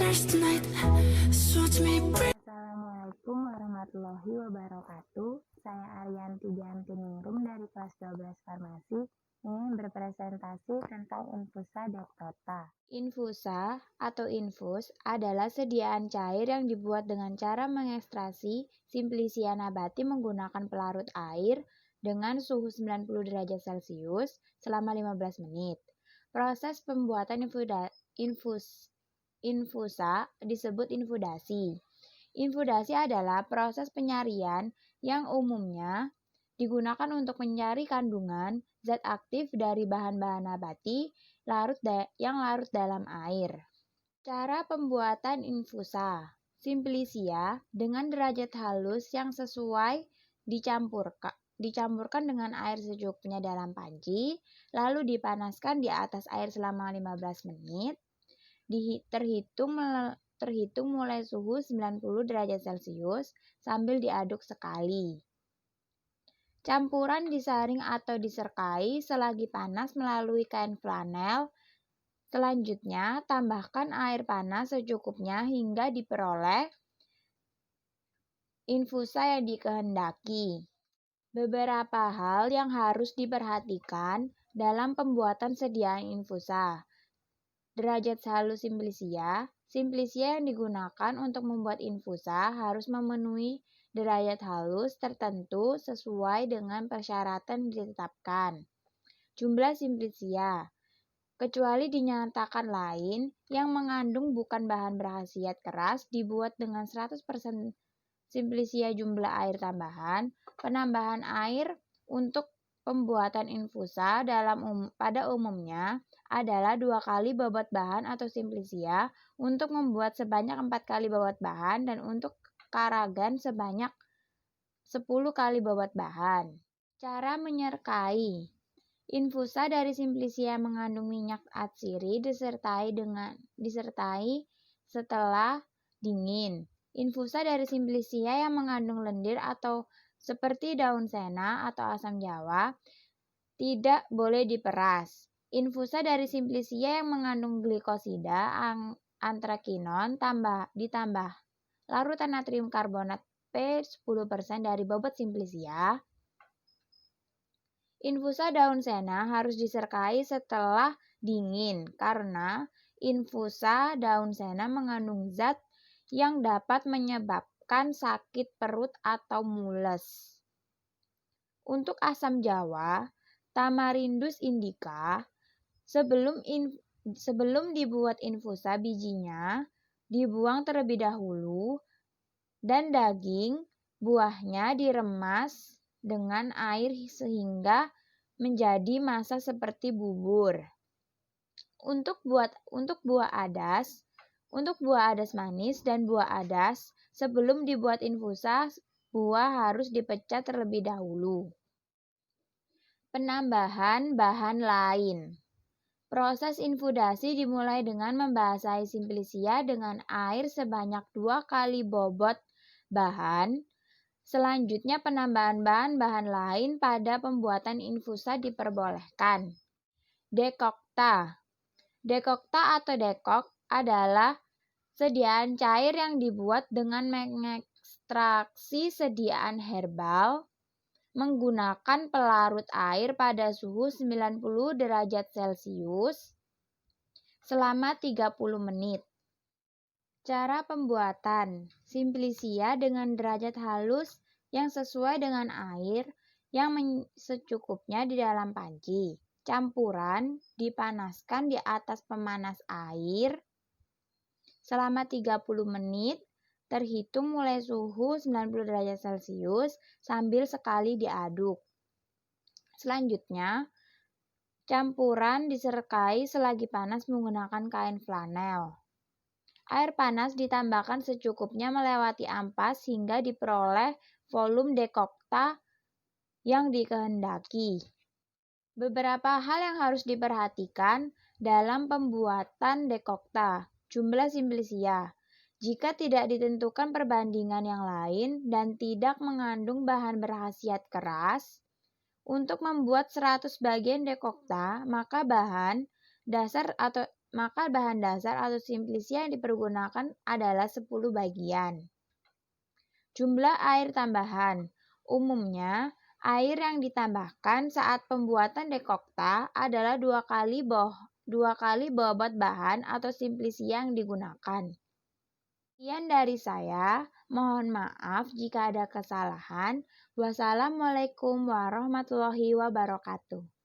Assalamualaikum warahmatullahi wabarakatuh. Saya Ariyanti Giantiningrum dari kelas 12 Farmasi ingin berpresentasi tentang infusa dextrota. Infusa atau infus adalah sediaan cair yang dibuat dengan cara mengekstraksi Simplicia nabati menggunakan pelarut air dengan suhu 90 derajat Celcius selama 15 menit. Proses pembuatan infusa disebut infudasi. Infudasi adalah proses penyarian yang umumnya digunakan untuk mencari kandungan zat aktif dari bahan-bahan nabati yang larut dalam air. Cara pembuatan infusa Simplicia dengan derajat halus yang sesuai dicampurkan dengan air secukupnya dalam panci, lalu dipanaskan di atas air selama 15 menit. Terhitung mulai suhu 90 derajat Celcius sambil diaduk sekali. Campuran disaring atau diserkai selagi panas melalui kain flanel. Selanjutnya, tambahkan air panas secukupnya hingga diperoleh infusa yang dikehendaki. Beberapa hal yang harus diperhatikan dalam pembuatan sediaan infusa. Derajat halus Simplicia yang digunakan untuk membuat infusa harus memenuhi derajat halus tertentu sesuai dengan persyaratan ditetapkan. Jumlah Simplicia, kecuali dinyatakan lain, yang mengandung bukan bahan berkhasiat keras dibuat dengan 100% Simplicia jumlah air tambahan. Penambahan air untuk pembuatan infusa pada umumnya adalah 2 kali bobot bahan atau Simplicia untuk membuat sebanyak 4 kali bobot bahan dan untuk karagan sebanyak 10 kali bobot bahan. Cara menyerkai infusa dari Simplicia yang mengandung minyak atsiri disertai setelah dingin. Infusa dari Simplicia yang mengandung lendir atau seperti daun sena atau asam jawa tidak boleh diperas. Infusa dari Simplicia yang mengandung glikosida, antrakinon, ditambah larutan natrium karbonat P 10% dari bobot Simplicia. Infusa daun sena harus diserkai setelah dingin karena infusa daun sena mengandung zat yang dapat menyebabkan sakit perut atau mules. Untuk asam jawa, Tamarindus indica, sebelum dibuat infusa bijinya dibuang terlebih dahulu dan daging buahnya diremas dengan air sehingga menjadi massa seperti bubur. Untuk buah adas manis dan buah adas, sebelum dibuat infusa, buah harus dipecat terlebih dahulu. Penambahan bahan lain. Proses infudasi dimulai dengan membasahi Simplicia dengan air sebanyak 2 kali bobot bahan. Selanjutnya penambahan bahan-bahan lain pada pembuatan infusa diperbolehkan. Dekokta. Dekokta atau dekok adalah sediaan cair yang dibuat dengan mengekstraksi sediaan herbal menggunakan pelarut air pada suhu 90 derajat Celcius selama 30 menit. Cara pembuatan Simplicia dengan derajat halus yang sesuai dengan air yang secukupnya di dalam panci. Campuran dipanaskan di atas pemanas air selama 30 menit, terhitung mulai suhu 90 derajat Celcius sambil sekali diaduk. Selanjutnya, campuran diserkai selagi panas menggunakan kain flanel. Air panas ditambahkan secukupnya melewati ampas hingga diperoleh volume dekokta yang dikehendaki. Beberapa hal yang harus diperhatikan dalam pembuatan dekokta. Jumlah Simplicia. Jika tidak ditentukan perbandingan yang lain dan tidak mengandung bahan berkhasiat keras, untuk membuat 100 bagian dekokta, maka maka bahan dasar atau simplisia yang dipergunakan adalah 10 bagian. Jumlah air tambahan. Umumnya, air yang ditambahkan saat pembuatan dekokta adalah 2 kali bobot bahan atau simplisia yang digunakan. Sekian dari saya, mohon maaf jika ada kesalahan. Wassalamualaikum warahmatullahi wabarakatuh.